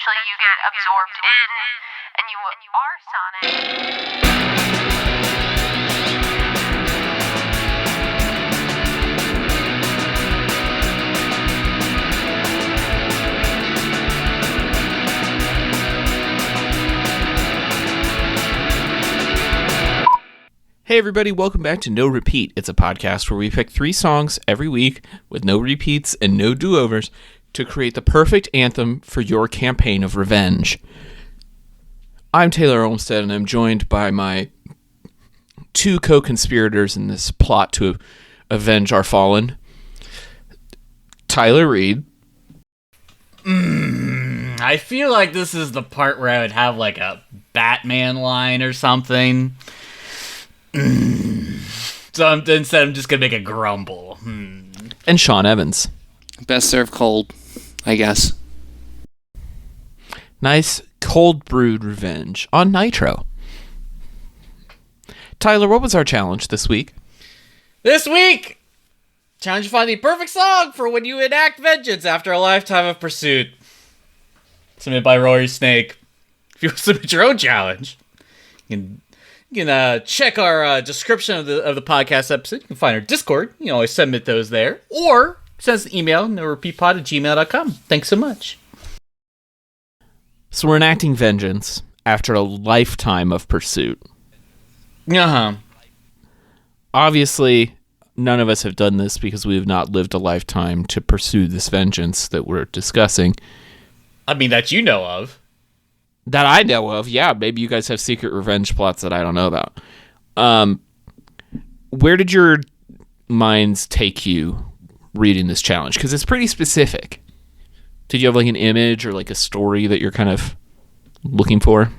eventually you get absorbed in and you are Sonic. Hey everybody, welcome back to No Repeat. It's a podcast where we pick 3 songs every week with no repeats and no do-overs to create the perfect anthem for your campaign of revenge. I'm Taylor Olmstead and I'm joined by my 2 co-conspirators in this plot to avenge our fallen. Tyler Reed. I feel like this is the part where I would have like a Batman line or something. So instead I'm just gonna make a grumble. And Sean Evans. Best served cold, I guess. Nice cold brewed revenge on Nitro. Tyler, what was our challenge this week? This week, challenge to find the perfect song for when you enact vengeance after a lifetime of pursuit. Submitted by Rory Snake. If you want to submit your own challenge, you can check our description of the podcast episode. You can find our Discord. You can always submit those there. Or send us an email, norepeatpod@gmail.com. Thanks so much. So we're enacting vengeance after a lifetime of pursuit. Uh-huh. Obviously, none of us have done this because we have not lived a lifetime to pursue this vengeance that we're discussing. I mean, that you know of. That I know of, yeah. Maybe you guys have secret revenge plots that I don't know about. Where did your minds take you reading this challenge? Because it's pretty specific. Did you have like an image or like a story that you're kind of looking for?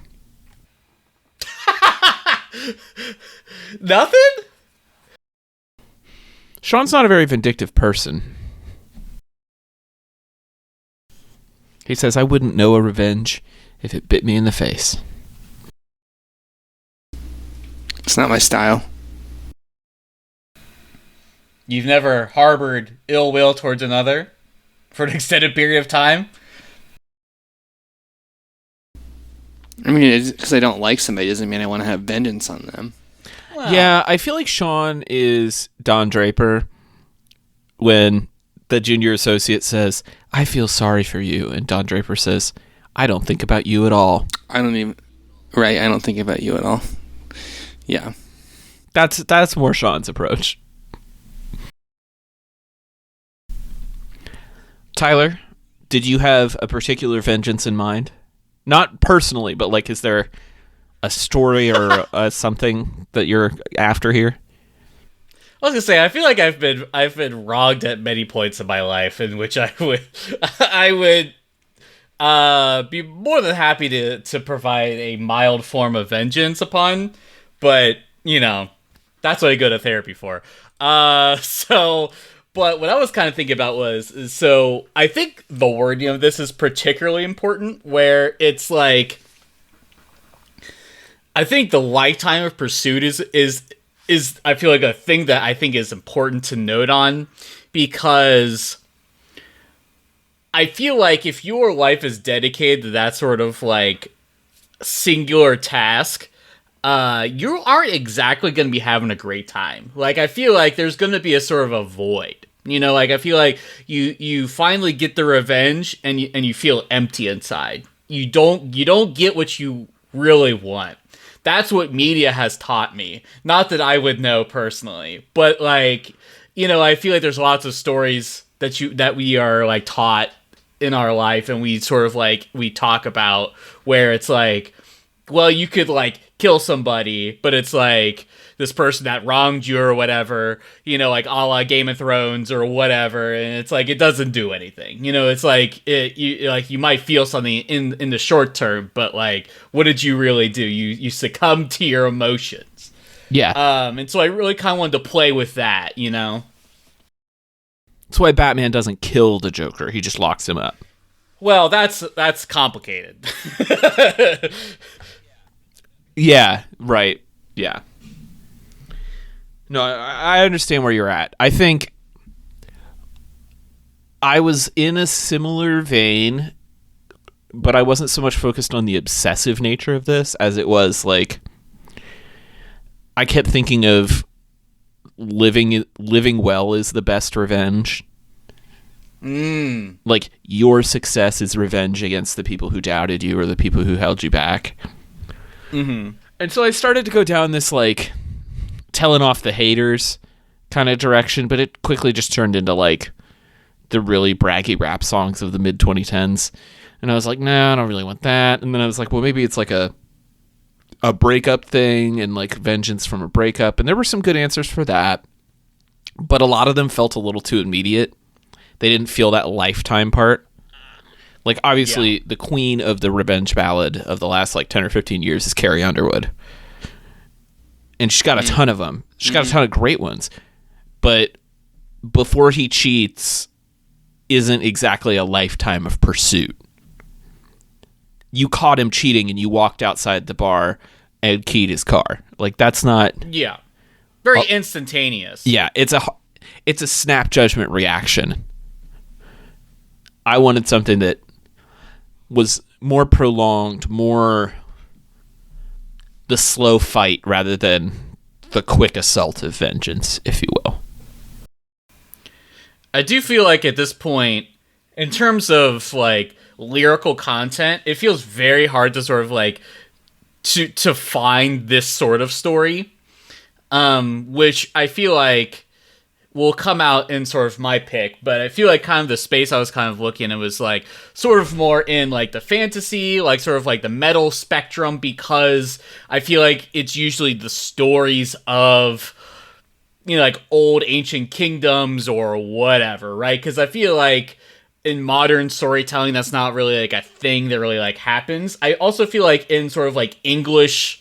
Nothing? Sean's not a very vindictive person. He says, I wouldn't know a revenge if it bit me in the face. It's not my style. You've never harbored ill will towards another for an extended period of time? I mean, because I don't like somebody doesn't mean I want to have vengeance on them. Well, Yeah, I feel like Sean is Don Draper when the junior associate says, I feel sorry for you. And Don Draper says, I don't think about you at all. I don't think about you at all. Yeah. That's more Sean's approach. Tyler, did you have a particular vengeance in mind? Not personally, but like, is there a story or something that you're after here? I was gonna say, I feel like I've been wronged at many points in my life in which I would be more than happy to provide a mild form of vengeance upon, but you know, that's what I go to therapy for. But what I was kind of thinking about so I think the wording of this is particularly important, where it's like, I think the lifetime of pursuit is I feel like a thing that I think is important to note on, because I feel like if your life is dedicated to that sort of like singular task, you aren't exactly going to be having a great time. Like, I feel like there's going to be a sort of a void. You know, like, I feel like you finally get the revenge and you feel empty inside. You don't get what you really want. That's what media has taught me. Not that I would know personally, but like, you know, I feel like there's lots of stories that we are like taught in our life, and we sort of like, we talk about where it's like, well, you could like kill somebody, but it's like this person that wronged you or whatever, you know, like a la Game of Thrones or whatever, and it's like, it doesn't do anything. You know, it's like you might feel something in the short term, but like, what did you really do? You succumb to your emotions. Yeah. And so I really kind of wanted to play with that, you know. That's why Batman doesn't kill the Joker. He just locks him up. Well, that's complicated. Yeah, right. Yeah. No, I understand where you're at. I think I was in a similar vein but I wasn't so much focused on the obsessive nature of this as it was like I kept thinking of living well is the best revenge. Like your success is revenge against the people who doubted you or the people who held you back. And so I started to go down this like telling off the haters kind of direction, but it quickly just turned into like the really braggy rap songs of the mid 2010s. And I was like, nah, I don't really want that. And then I was like, well, maybe it's like a breakup thing and like vengeance from a breakup. And there were some good answers for that. But a lot of them felt a little too immediate. They didn't feel that lifetime part. Like, obviously, the queen of the revenge ballad of the last like 10 or 15 years is Carrie Underwood. And she's got a ton of them. She's got a ton of great ones. But Before He Cheats isn't exactly a lifetime of pursuit. You caught him cheating and you walked outside the bar and keyed his car. Like, that's not... Yeah. Very instantaneous. Yeah, it's a snap judgment reaction. I wanted something that was more prolonged, more the slow fight rather than the quick assault of vengeance, if you will. I do feel like at this point, in terms of like lyrical content, it feels very hard to sort of like to find this sort of story, which I feel like will come out in sort of my pick. But I feel like kind of the space I was kind of looking, it was like sort of more in like the fantasy, like sort of like the metal spectrum, because I feel like it's usually the stories of, you know, like old ancient kingdoms or whatever, right? Because I feel like in modern storytelling, that's not really like a thing that really like happens. I also feel like in sort of like English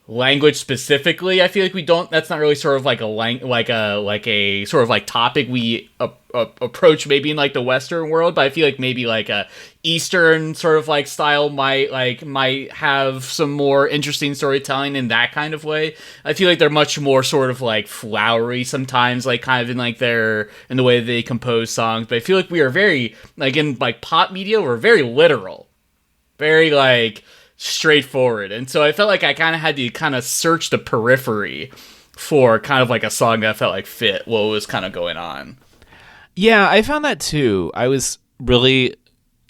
language specifically, I feel like we don't. That's not really sort of like a sort of like topic we approach maybe in like the Western world. But I feel like maybe like a Eastern sort of like style might have some more interesting storytelling in that kind of way. I feel like they're much more sort of like flowery sometimes, like kind of in like in the way they compose songs. But I feel like we are very like in like pop media, we're very literal, very like straightforward. And so I felt like I kind of had to kind of search the periphery for kind of like a song that felt like fit what was kind of going on. Yeah, I found that too. I was really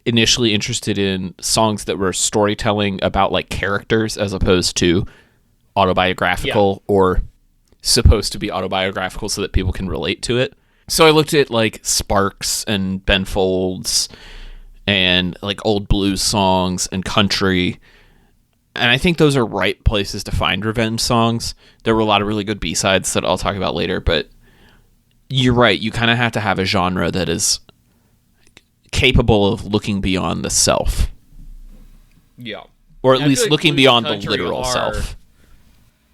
initially interested in songs that were storytelling about like characters as opposed to autobiographical or supposed to be autobiographical so that people can relate to it. So I looked at like Sparks and Ben Folds and like old blues songs and country. And I think those are right places to find revenge songs. There were a lot of really good B-sides that I'll talk about later, but you're right. You kind of have to have a genre that is capable of looking beyond the self. Yeah. Or at least like looking blues beyond and the literal country self.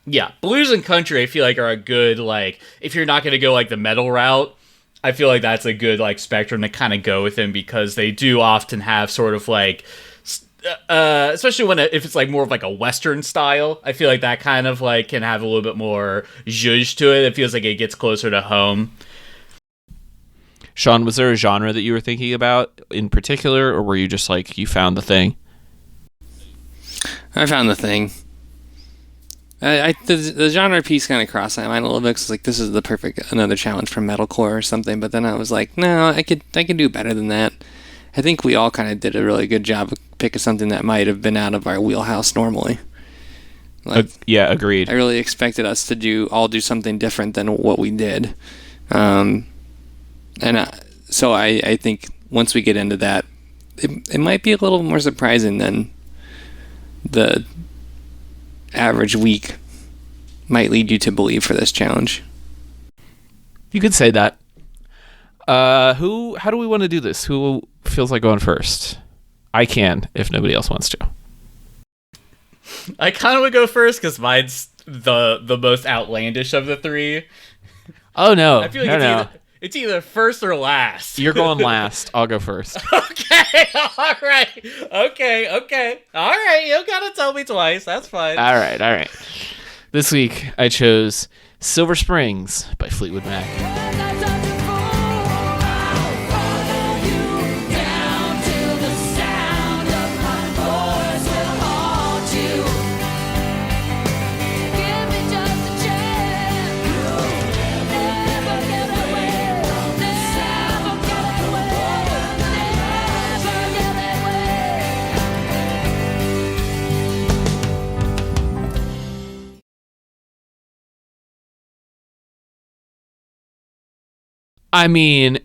Yeah. Blues and country, I feel like, are a good, like, if you're not going to go like the metal route, I feel like that's a good like spectrum to kind of go within, because they do often have sort of like especially when if it's like more of like a Western style, I feel like that kind of like can have a little bit more zhuzh to it. It feels like it gets closer to home. Sean, was there a genre that you were thinking about in particular, or were you just like, you found the thing? I found the thing. The genre piece kind of crossed my mind a little bit, because like, this is the perfect another challenge for metalcore or something. But then I was like, no, I could do better than that. I think we all kind of did a really good job of picking something that might have been out of our wheelhouse normally. Like, yeah, agreed. I really expected us to do something different than what we did. So I think once we get into that, it might be a little more surprising than the average week might lead you to believe for this challenge. You could say that. How do we want to do this? Who feels like going first? I can, if nobody else wants to. I kind of would go first because mine's the most outlandish of the three. Oh no! I feel like it's either first or last. You're going last. I'll go first. Okay, all right. Okay, all right. You don't gotta tell me twice. That's fine. All right. This week I chose "Silver Springs" by Fleetwood Mac. I mean,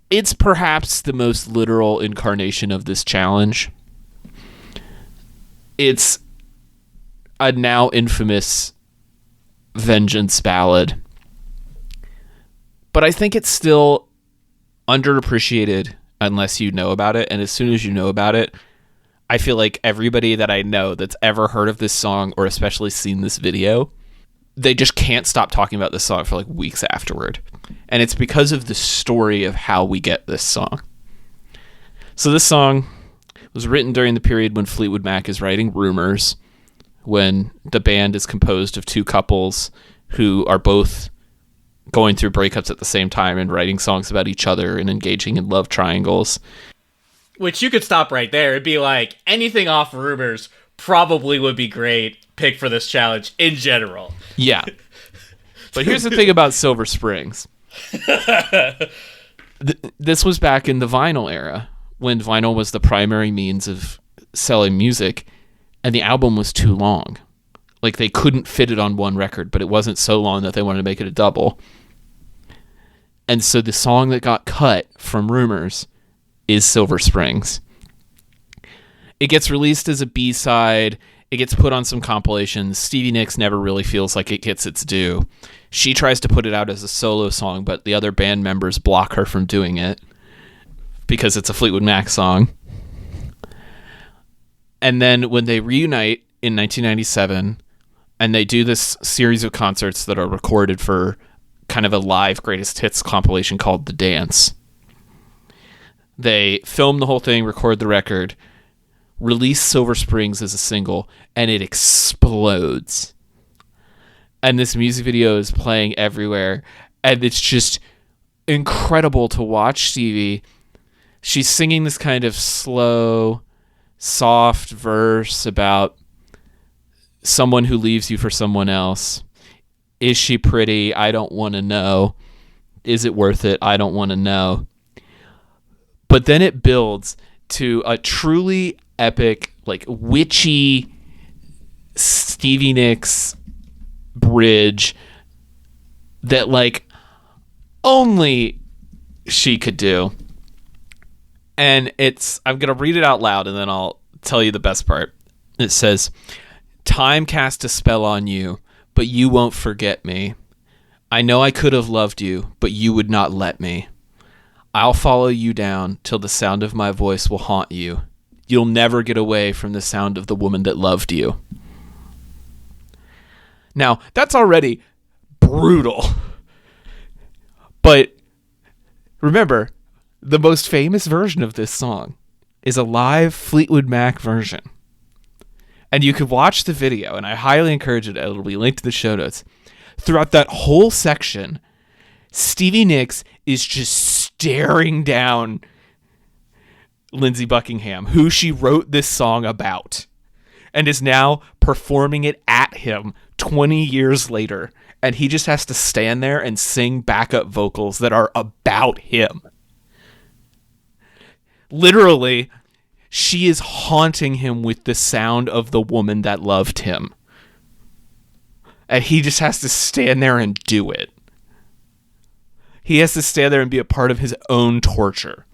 it's perhaps the most literal incarnation of this challenge. It's a now infamous vengeance ballad. But I think it's still underappreciated unless you know about it. And as soon as you know about it, I feel like everybody that I know that's ever heard of this song or especially seen this video, they just can't stop talking about this song for like weeks afterward. And it's because of the story of how we get this song. So this song was written during the period when Fleetwood Mac is writing Rumors, when the band is composed of two couples who are both going through breakups at the same time and writing songs about each other and engaging in love triangles. Which you could stop right there. It'd be like, anything off Rumors probably would be great pick for this challenge in general. Yeah. But here's the thing about Silver Springs. This was back in the vinyl era, when vinyl was the primary means of selling music, and the album was too long. Like, they couldn't fit it on one record, but it wasn't so long that they wanted to make it a double. And so the song that got cut from Rumors is Silver Springs. It gets released as a B-side. It gets put on some compilations. Stevie Nicks never really feels like it gets its due. She tries to put it out as a solo song, but the other band members block her from doing it because it's a Fleetwood Mac song. And then when they reunite in 1997, and they do this series of concerts that are recorded for kind of a live greatest hits compilation called The Dance. They film the whole thing, record the record, release Silver Springs as a single, and it explodes. And this music video is playing everywhere, and it's just incredible to watch Stevie. She's singing this kind of slow, soft verse about someone who leaves you for someone else. Is she pretty? I don't want to know. Is it worth it? I don't want to know. But then it builds to a truly epic, like, witchy Stevie Nicks bridge that, like, only she could do. And I'm going to read it out loud and then I'll tell you the best part. It says, "Time cast a spell on you, but you won't forget me. I know I could have loved you, but you would not let me. I'll follow you down till the sound of my voice will haunt you. You'll never get away from the sound of the woman that loved you." Now, that's already brutal. But remember, the most famous version of this song is a live Fleetwood Mac version. And you could watch the video, and I highly encourage it. It'll be linked to the show notes. Throughout that whole section, Stevie Nicks is just staring down Lindsey Buckingham, who she wrote this song about, and is now performing it at him 20 years later. And he just has to stand there and sing backup vocals that are about him. Literally, she is haunting him with the sound of the woman that loved him. And he just has to stand there and do it. He has to stand there and be a part of his own torture.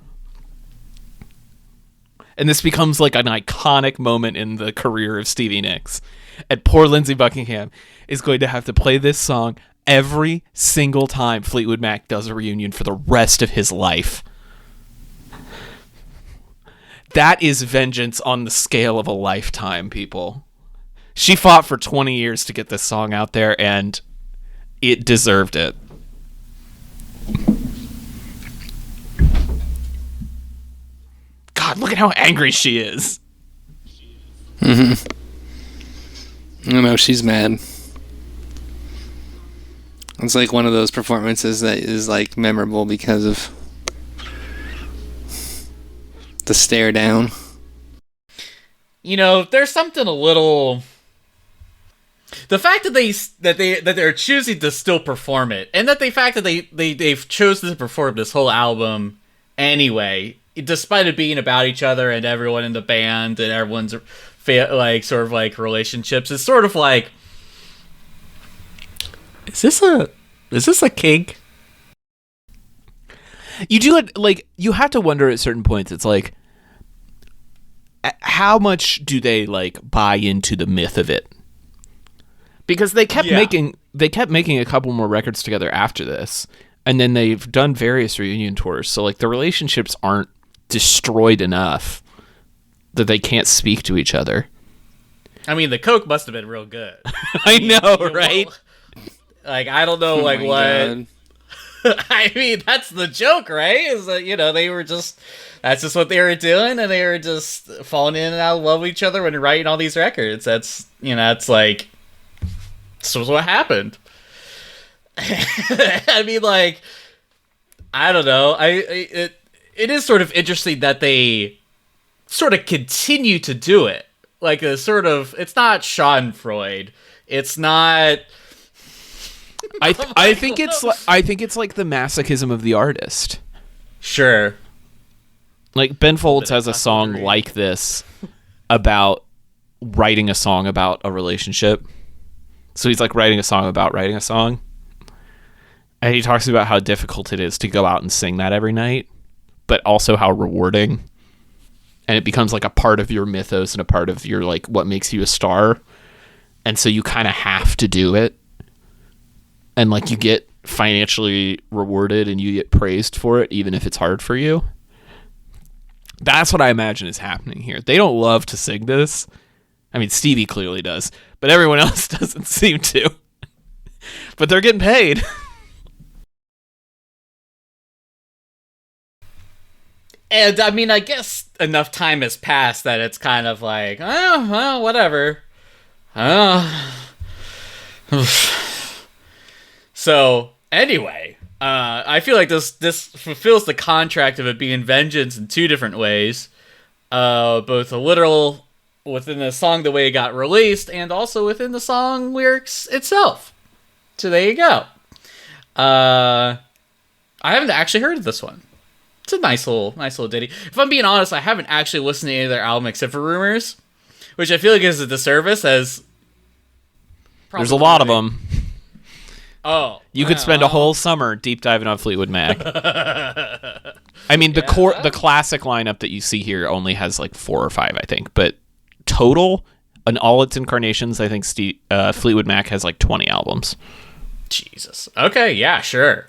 And this becomes like an iconic moment in the career of Stevie Nicks. And poor Lindsey Buckingham is going to have to play this song every single time Fleetwood Mac does a reunion for the rest of his life. That is vengeance on the scale of a lifetime, people. She fought for 20 years to get this song out there, and it deserved it. God, look at how angry she is. Mm-hmm. I know, she's mad. It's like one of those performances that is like memorable because of the stare down. You know, there's something a little. The fact that they're choosing to still perform it, and that the fact that they've chosen to perform this whole album anyway, despite it being about each other and everyone in the band and everyone's like sort of like relationships, is sort of like, is this a kink? You do it, like, you have to wonder at certain points, it's like, how much do they, like, buy into the myth of it? Because they kept making a couple more records together after this, and then they've done various reunion tours, so, like, the relationships aren't destroyed enough that they can't speak to each other. I mean, the coke must have been real good. I know, right? Like, I don't know, like, what... God. I mean, that's the joke, right? Is that, they were just... That's just what they were doing, and they were just falling in and out of love with each other when they're writing all these records. That's, it's like... This was what happened. I mean, like... I don't know. It is sort of interesting that they sort of continue to do it. Like a sort of... It's not Schadenfreude. It's not... I think it's like the masochism of the artist. Sure. Like Ben Folds has a song like this about writing a song about a relationship. So he's like writing a song about writing a song. And he talks about how difficult it is to go out and sing that every night, but also how rewarding. And it becomes like a part of your mythos and a part of your, like, what makes you a star. And so you kind of have to do it. And, like, you get financially rewarded and you get praised for it, even if it's hard for you. That's what I imagine is happening here. They don't love to sing this. I mean, Stevie clearly does, but everyone else doesn't seem to. But they're getting paid. And, I mean, I guess enough time has passed that it's kind of like, oh, well, whatever. So, anyway, I feel like this fulfills the contract of it being vengeance in two different ways. Both a literal within the song, the way it got released, and also within the song lyrics itself. So there you go. I haven't actually heard of this one. It's a nice little ditty. If I'm being honest, I haven't actually listened to any of their album except for Rumors, which I feel like is a disservice as... There's a lot of them. Oh. You could spend a whole summer deep diving on Fleetwood Mac. I mean, the classic lineup that you see here only has like 4 or 5, I think. But total, in all its incarnations, I think Fleetwood Mac has like 20 albums. Jesus. Okay, yeah, sure.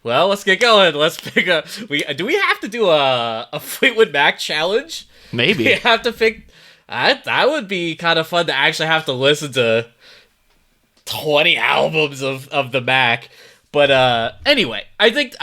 Well, let's get going. Let's pick a... Do we have to do a Fleetwood Mac challenge? Maybe. We have to pick... That would be kind of fun to actually have to listen to 20 albums of the Mac. But anyway, I think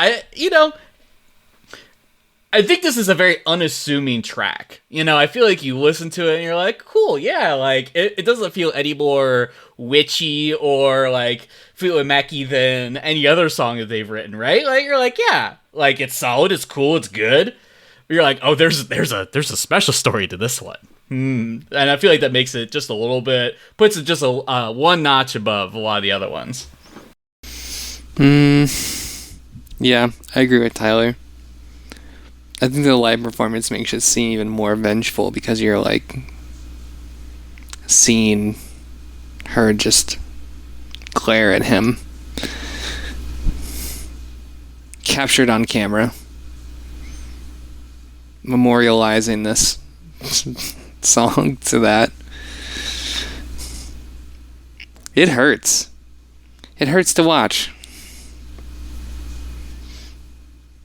this is a very unassuming track. I feel like you listen to it and you're like, cool, yeah, like it doesn't feel any more witchy or like Fleetwood Mac-y than any other song that they've written, right? Like you're like, yeah, like it's solid, it's cool, it's good. But you're like, oh, there's a special story to this one. And I feel like that makes it just a little bit, puts it just a one notch above a lot of the other ones. Yeah, I agree with Tyler. I think the live performance makes it seem even more vengeful because you're like seeing her just glare at him. Captured on camera. Memorializing this song to that. It hurts. It hurts to watch.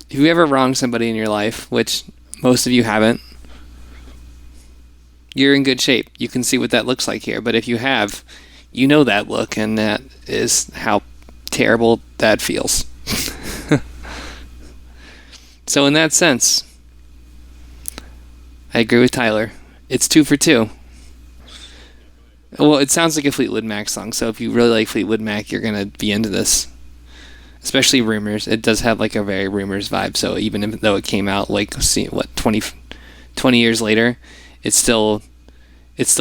If you ever wronged somebody in your life, which most of you haven't, you're in good shape. You can see what that looks like here. But if you have, you know that look, and that is how terrible that feels. So in that sense, I agree with Tyler. It's 2 for 2. Well, it sounds like a Fleetwood Mac song, so if you really like Fleetwood Mac, you're going to be into this. Especially Rumors. It does have like a very Rumors vibe, so even though it came out like 20 years later, it's still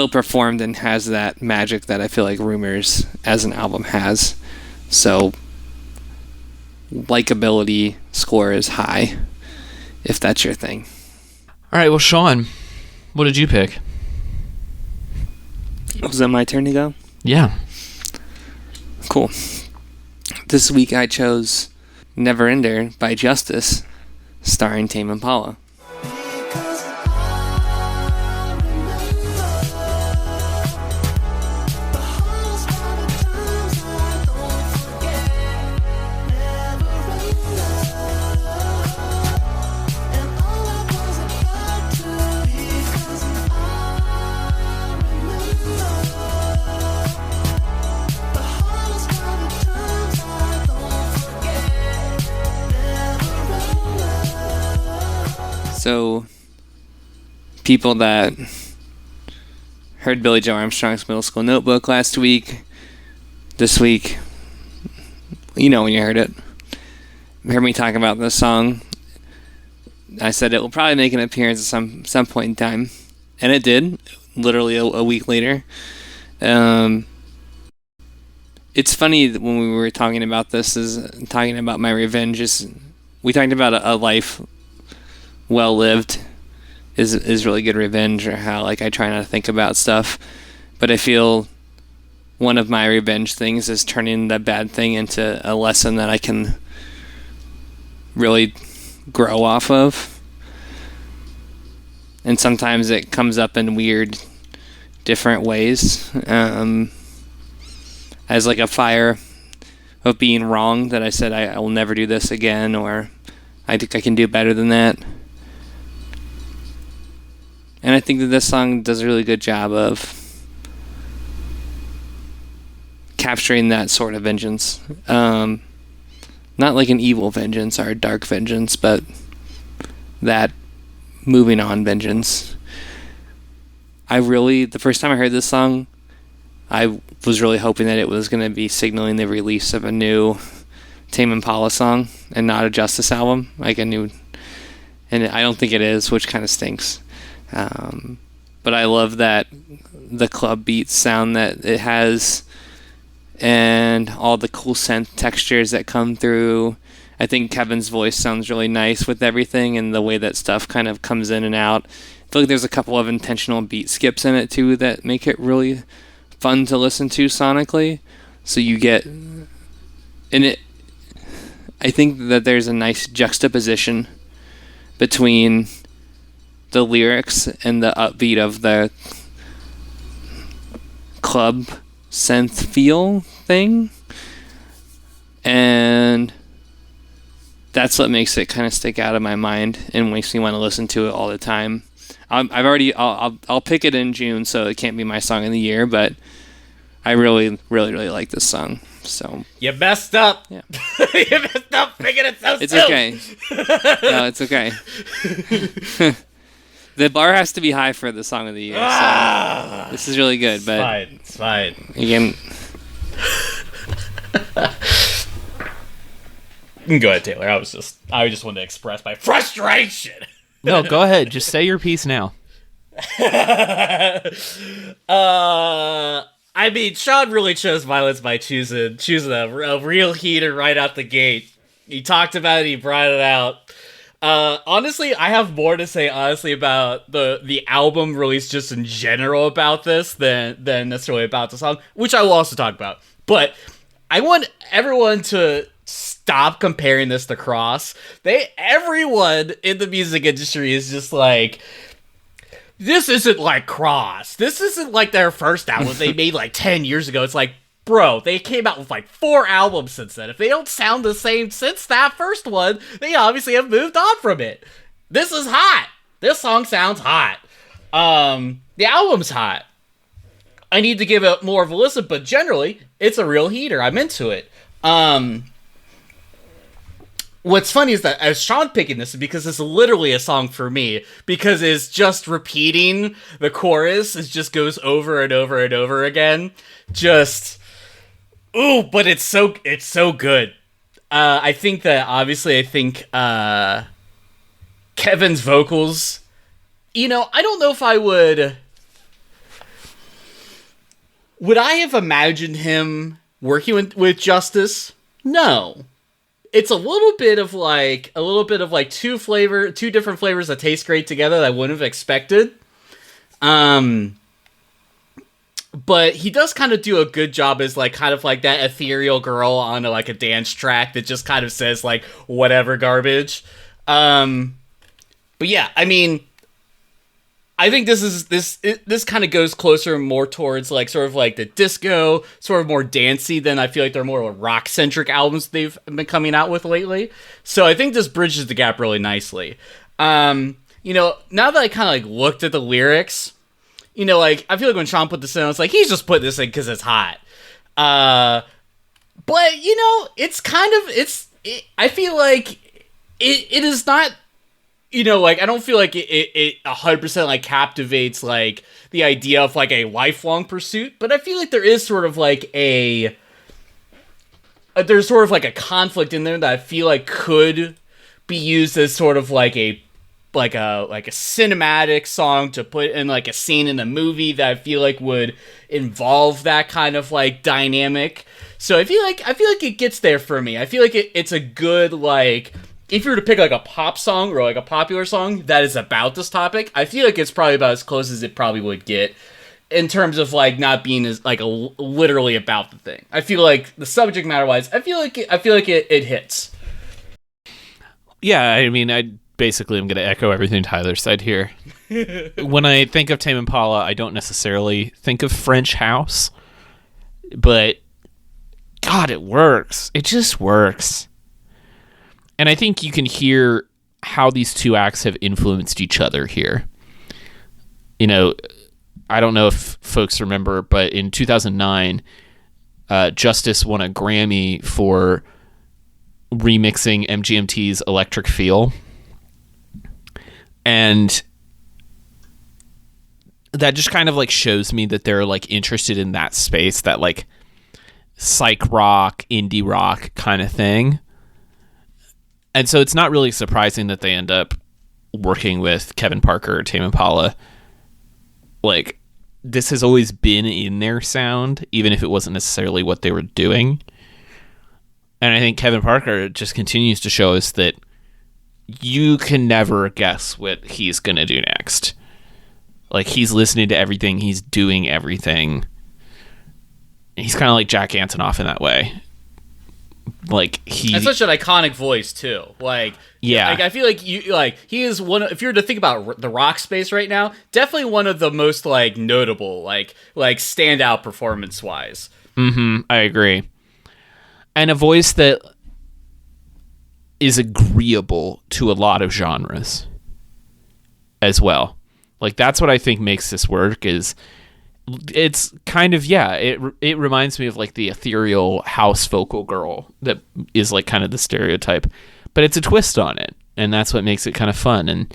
performed and has that magic that I feel like Rumors as an album has. So likability score is high, if that's your thing. All right, well, Sean, what did you pick? Was it my turn to go? Yeah. Cool. This week I chose Never Ender by Justice, starring Tame Impala. So, people that heard Billy Joe Armstrong's Middle School Notebook last week, this week, you know when you heard it, heard me talk about this song. I said it will probably make an appearance at some point in time, and it did, literally a week later. It's funny that when we were talking about this, talking about my revenge, we talked about a life well lived is really good revenge, or how like I try not to think about stuff, but I feel one of my revenge things is turning the bad thing into a lesson that I can really grow off of. And sometimes it comes up in weird different ways, as like a fire of being wrong, that I said I will never do this again, or I think I can do better than that. And I think that this song does a really good job of capturing that sort of vengeance. Not like an evil vengeance or a dark vengeance, but that moving on vengeance. The first time I heard this song, I was really hoping that it was going to be signaling the release of a new Tame Impala song and not a Justice album, like a new, and I don't think it is, which kind of stinks. But I love that the club beat sound that it has, and all the cool synth textures that come through. I think Kevin's voice sounds really nice with everything, and the way that stuff kind of comes in and out. I feel like there's a couple of intentional beat skips in it too that make it really fun to listen to sonically. So you get in it. I think that there's a nice juxtaposition between the lyrics and the upbeat of the club synth feel thing, and that's what makes it kind of stick out of my mind and makes me want to listen to it all the time. I'll pick it in June, so it can't be my song of the year, but I really, really, really like this song. So you messed up. Yeah. You messed up picking it so it's soon. Okay. No, it's okay. The bar has to be high for the song of the year. So this is really good, but It's fine. Again, Go ahead, Taylor. I just wanted to express my frustration. No, go ahead. Just say your piece now. I mean, Sean really chose violence by choosing a real heater right out the gate. He talked about it. He brought it out. Honestly, I have more to say about the album release just in general about this than necessarily about the song, which I will also talk about. But I want everyone to stop comparing this to Cross. Everyone in the music industry is just like, this isn't like Cross. This isn't like their first album they made like 10 years ago. It's like, bro, they came out with like 4 albums since then. If they don't sound the same since that first one, they obviously have moved on from it. This is hot. This song sounds hot. The album's hot. I need to give it more of a listen, but generally, it's a real heater. I'm into it. What's funny is that as Sean picking this, because it's literally a song for me, because it's just repeating the chorus. It just goes over and over and over again. Just, ooh, but it's so good. I think Kevin's vocals, I don't know if I would I have imagined him working with Justice? No. It's a little bit of like two different flavors that taste great together that I wouldn't have expected. but he does kind of do a good job as like kind of like that ethereal girl on like a dance track that just kind of says like whatever garbage. But yeah, I mean, I think this kind of goes closer and more towards like sort of like the disco, sort of more dancey than I feel like they're more rock centric albums they've been coming out with lately. So I think this bridges the gap really nicely. You know, now that I kind of like looked at the lyrics, you know, like I feel like when Sean put this in, I was like, he's just put this in because it's hot. But you know, it's kind of I feel like it is not. You know, like, I don't feel like it 100% like captivates like the idea of like a lifelong pursuit, but I feel like there is sort of like there's sort of like a conflict in there that I feel like could be used as sort of like a cinematic song to put in like a scene in a movie that I feel like would involve that kind of like dynamic. So I feel like it gets there for me. I feel like it's a good like. If you were to pick like a pop song or like a popular song that is about this topic, I feel like it's probably about as close as it probably would get in terms of like not being as like literally about the thing. I feel like the subject matter wise, I feel like it hits. Yeah, I mean, I basically am going to echo everything Tyler said here. When I think of Tame Impala, I don't necessarily think of French house, but God, it works. It just works. And I think you can hear how these two acts have influenced each other here. You know, I don't know if folks remember, but in 2009, Justice won a Grammy for remixing MGMT's Electric Feel. And that just kind of like shows me that they're like interested in that space, that like psych rock, indie rock kind of thing. And so it's not really surprising that they end up working with Kevin Parker or Tame Impala. Like, this has always been in their sound, even if it wasn't necessarily what they were doing. And I think Kevin Parker just continues to show us that you can never guess what he's going to do next. Like, he's listening to everything. He's doing everything. He's kind of like Jack Antonoff in that way. Like, and such an iconic voice too. Like, yeah, like I feel like he is one. If you were to think about the rock space right now, definitely one of the most like notable, like standout performance wise. I agree, and a voice that is agreeable to a lot of genres as well. Like, that's what I think makes this work. Is it's kind of, yeah, it reminds me of like the ethereal house vocal girl that is like kind of the stereotype, but it's a twist on it, and that's what makes it kind of fun. And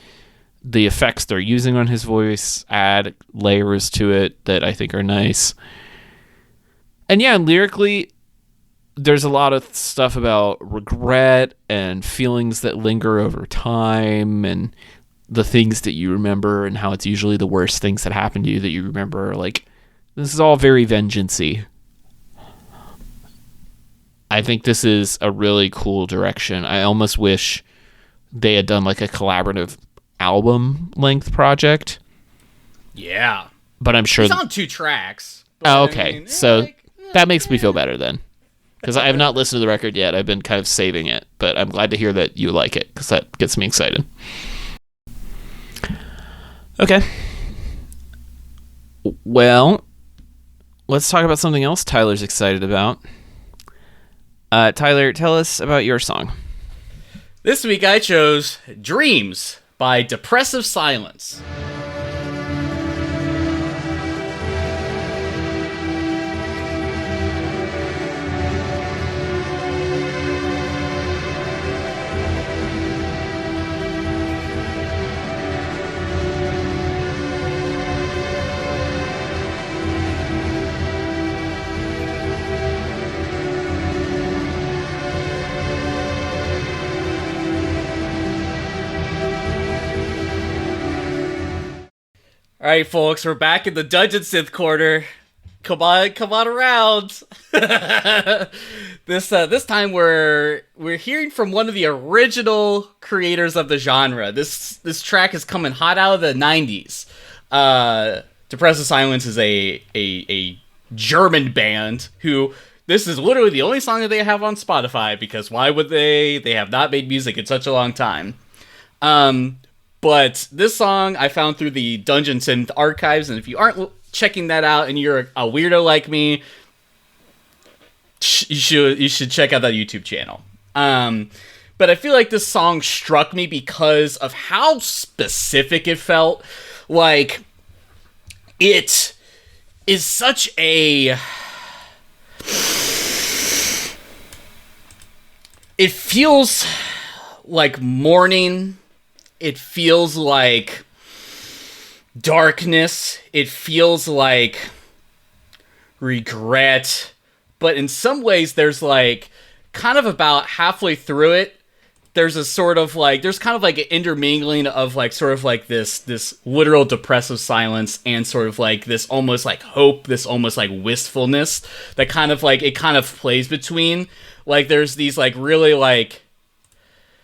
the effects they're using on his voice add layers to it that I think are nice. And yeah, lyrically, there's a lot of stuff about regret and feelings that linger over time, and the things that you remember, and how it's usually the worst things that happen to you that you remember. Like, this is all very vengeance-y. I think this is a really cool direction. I almost wish they had done like a collaborative album length project. Yeah. But I'm sure it's on 2 tracks. Oh, okay. I mean, so that makes me feel better then. Because I have not listened to the record yet. I've been kind of saving it. But I'm glad to hear that you like it, because that gets me excited. Okay. Well, let's talk about something else Tyler's excited about. Tyler, tell us about your song. This week I chose Dreams by Depressive Silence. All right, folks, we're back in the Dungeon Synth corner. Come on around. This time we're hearing from one of the original creators of the genre. This track is coming hot out of the 90s. Depressive Silence is a German band who, this is literally the only song that they have on Spotify, because why would they? They have not made music in such a long time. But this song I found through the Dungeon Synth archives, and if you aren't checking that out and you're a weirdo like me, you should check out that YouTube channel. But I feel like this song struck me because of how specific it felt. Like, it is such a... It feels like morning. It feels like darkness. It feels like regret. But in some ways, there's like, kind of about halfway through it, there's a sort of like, there's kind of like an intermingling of like sort of like this literal depressive silence and sort of like this almost like hope, this almost like wistfulness that kind of like, it kind of plays between. Like there's these like really like,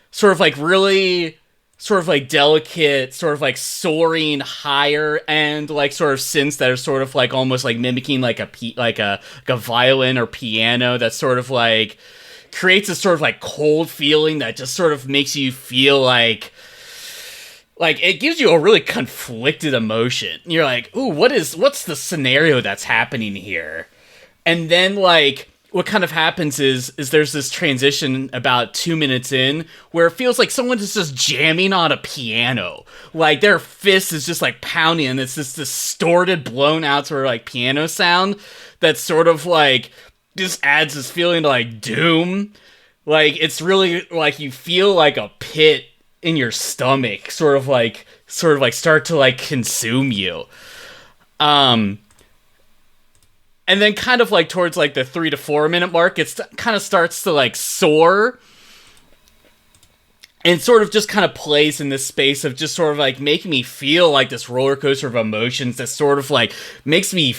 sort of like really sort of like delicate, sort of like soaring higher and like sort of synths that are sort of like almost like mimicking like a violin or piano that sort of like creates a sort of like cold feeling that just sort of makes you feel like it gives you a really conflicted emotion. You're like, ooh, what's the scenario that's happening here? And then like what kind of happens is there's this transition about 2 minutes in where it feels like someone is just jamming on a piano. Like their fist is just like pounding, and it's this distorted, blown out sort of like piano sound that sort of like just adds this feeling to like doom. Like it's really like you feel like a pit in your stomach sort of like start to like consume you. And then kind of like towards like the 3 to 4 minute mark, it kind of starts to like soar. And sort of just kind of plays in this space of just sort of like making me feel like this roller coaster of emotions that sort of like makes me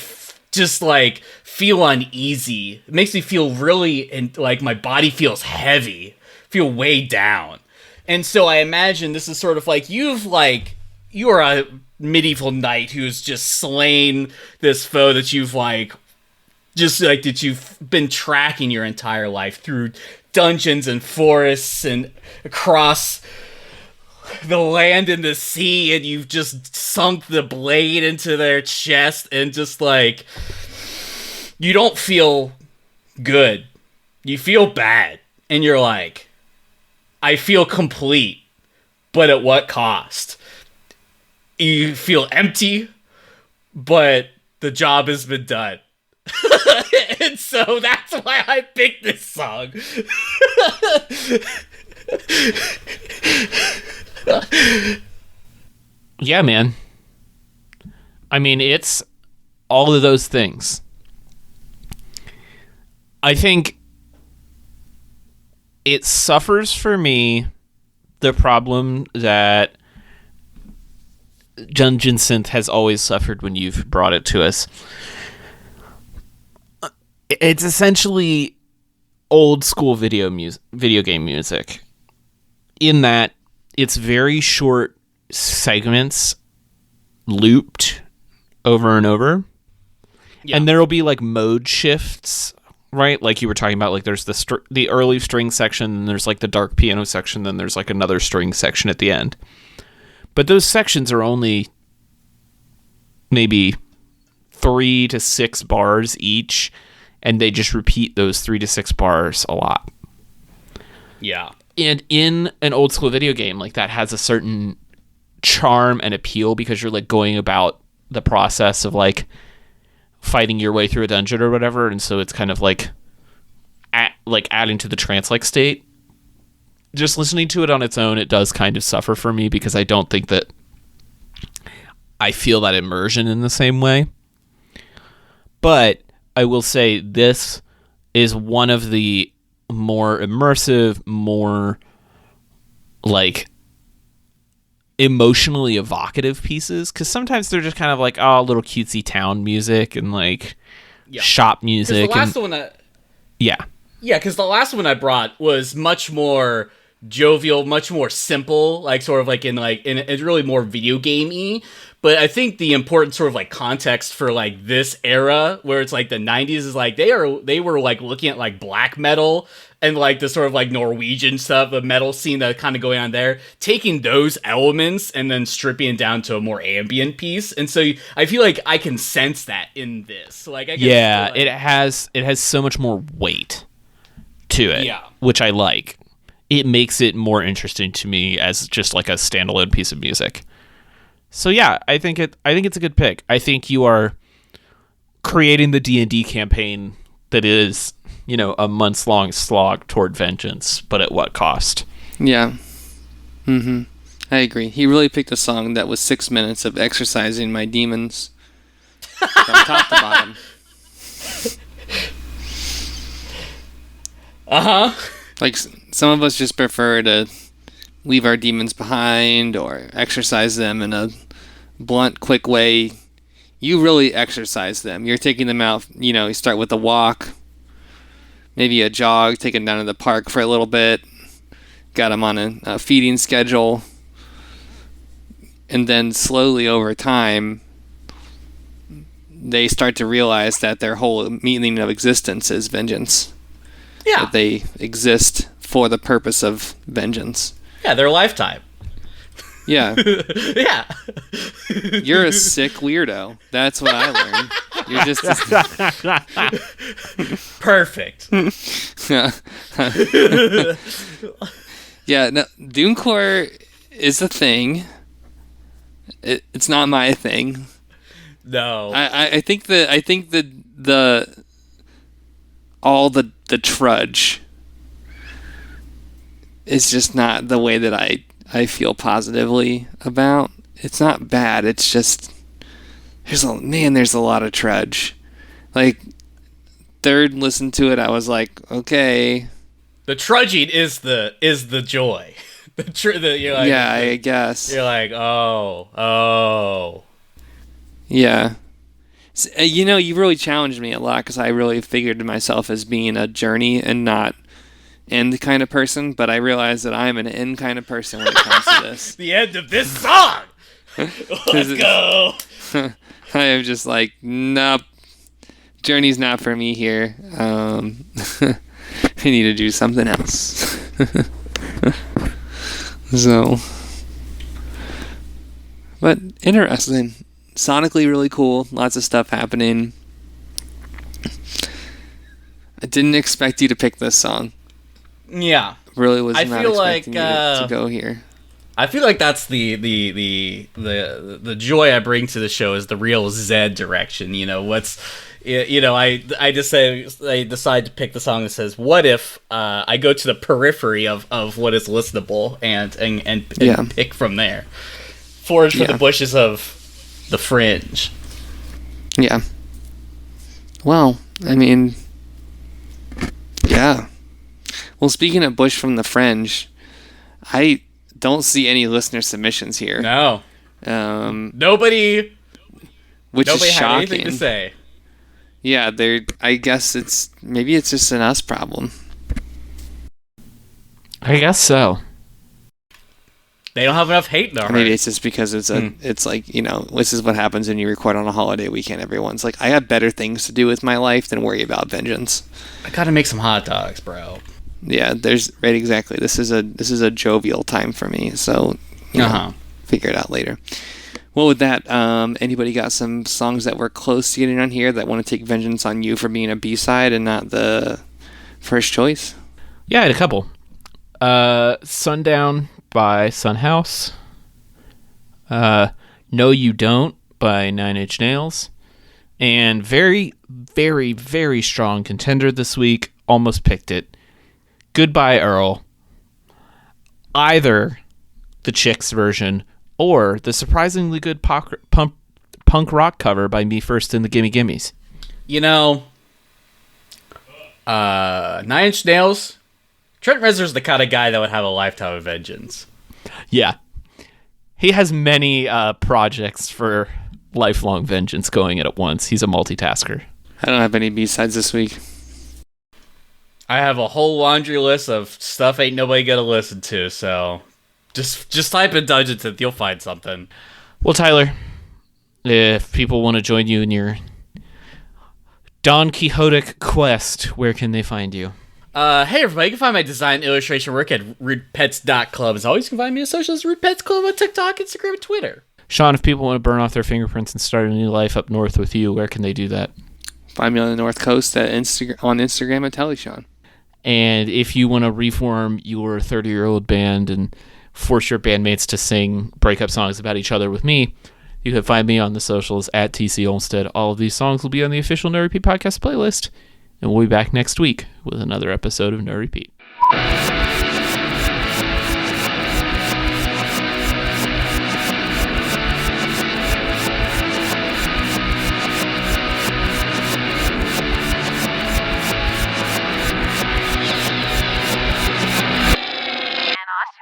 just like feel uneasy. It makes me feel really, and like my body feels heavy, feel weighed down. And so I imagine this is sort of like you are a medieval knight who's just slain this foe that you've like, just like that you've been tracking your entire life through dungeons and forests and across the land and the sea, and you've just sunk the blade into their chest, and just like you don't feel good. You feel bad, and you're like, I feel complete, but at what cost? You feel empty, but the job has been done. And so that's why I picked this song. Yeah, man. I mean, it's all of those things. I think it suffers for me the problem that Dungeon Synth has always suffered when you've brought it to us. It's essentially old school video game music, in that it's very short segments looped over and over. Yeah. And there'll be like mode shifts, right? Like you were talking about, like there's the early string section, and there's like the dark piano section, then there's like another string section at the end. But those sections are only maybe 3 to 6 bars each, and they just repeat those 3 to 6 bars a lot. Yeah. And in an old school video game, like that has a certain charm and appeal because you're like going about the process of like fighting your way through a dungeon or whatever, and so it's kind of like adding to the trance-like state. Just listening to it on its own, it does kind of suffer for me because I don't think that I feel that immersion in the same way. But I will say this is one of the more immersive, more like emotionally evocative pieces, because sometimes they're just kind of like, oh, little cutesy town music and like shop music. The last one, yeah, because the last one I brought was much more jovial, much more simple, like sort of like in it's really more video gamey. But I think the important sort of like context for like this era, where it's like the 90s, is like they were like looking at like black metal and like the sort of like Norwegian stuff, the metal scene that kind of going on there, taking those elements and then stripping it down to a more ambient piece. And so I feel like I can sense that in this. Like, I guess it has so much more weight to it, which I like. It makes it more interesting to me as just like a standalone piece of music. So yeah, I think it's a good pick. I think you are creating the D&D campaign that is, a months-long slog toward vengeance, but at what cost? Yeah. Mm-hmm. I agree. He really picked a song that was 6 minutes of exercising my demons from top to bottom. Uh-huh. Like, some of us just prefer to leave our demons behind or exercise them in a blunt, quick way. You really exercise them. You're taking them out, you start with a walk, maybe a jog, take them down to the park for a little bit, got them on a feeding schedule, and then slowly over time, they start to realize that their whole meaning of existence is vengeance. Yeah. That they exist for the purpose of vengeance. Yeah, their lifetime. Yeah. Yeah. You're a sick weirdo. That's what I learned. You're just perfect. Yeah, no, Doomcore is a thing. It's not my thing. No. I think the all the trudge is just not the way that I feel positively about. It's not bad. It's just there's a lot of trudge. Like, third listen to it, I was like, okay. The trudging is the joy. You're like, yeah, I guess. You're like, oh. Yeah. You really challenged me a lot because I really figured myself as being a journey and not end kind of person, but I realize that I'm an end kind of person when it comes to this. The end of this song! Let's go! I am just like, nope. Journey's not for me here. I need to do something else. So, but interesting. Sonically really cool. Lots of stuff happening. I didn't expect you to pick this song. Yeah. Really was not expecting like, you to go here. I feel like that's the joy I bring to the show is the real Zed direction. I just say I decide to pick the song that says, "What if I go to the periphery of what is listenable and pick from there, forage for the bushes of the fringe." Yeah. Well, I mean, yeah. Well, speaking of bush from the fringe, I don't see any listener submissions here. No. Nobody is shocking. had anything to say. Yeah, I guess it's just an us problem. I guess so. They don't have enough hate in their heart. Maybe it's just because it's like, this is what happens when you record on a holiday weekend. Everyone's like, I have better things to do with my life than worry about vengeance. I gotta make some hot dogs, bro. Yeah, right, exactly. This is a jovial time for me, so figure it out later. Well, with that, anybody got some songs that were close to getting on here that want to take vengeance on you for being a B-side and not the first choice? Yeah, I had a couple. Sundown by Sunhouse. No You Don't by Nine Inch Nails. And very, very, very strong contender this week. Almost picked it. Goodbye Earl. Either the Chicks version or the surprisingly good punk rock cover by Me First and the Gimme Gimmes. Nine Inch Nails, Trent Reznor's the kind of guy that would have a lifetime of vengeance. Yeah. He has many projects for lifelong vengeance going at once. He's a multitasker. I don't have any B-sides this week. I have a whole laundry list of stuff ain't nobody gonna listen to, so just type in Dungeon Synth, you'll find something. Well, Tyler, if people want to join you in your Don Quixotic quest, where can they find you? Hey everybody, you can find my design and illustration work at rudepets.club. As always, you can find me on socials, Rude Pets Club on TikTok, Instagram, and Twitter. Sean, if people want to burn off their fingerprints and start a new life up north with you, where can they do that? Find me on the North Coast on Instagram at TellySean. And if you want to reform your 30-year-old band and force your bandmates to sing breakup songs about each other with me, you can find me on the socials at TC Olmstead. All of these songs will be on the official No Repeat podcast playlist. And we'll be back next week with another episode of No Repeat.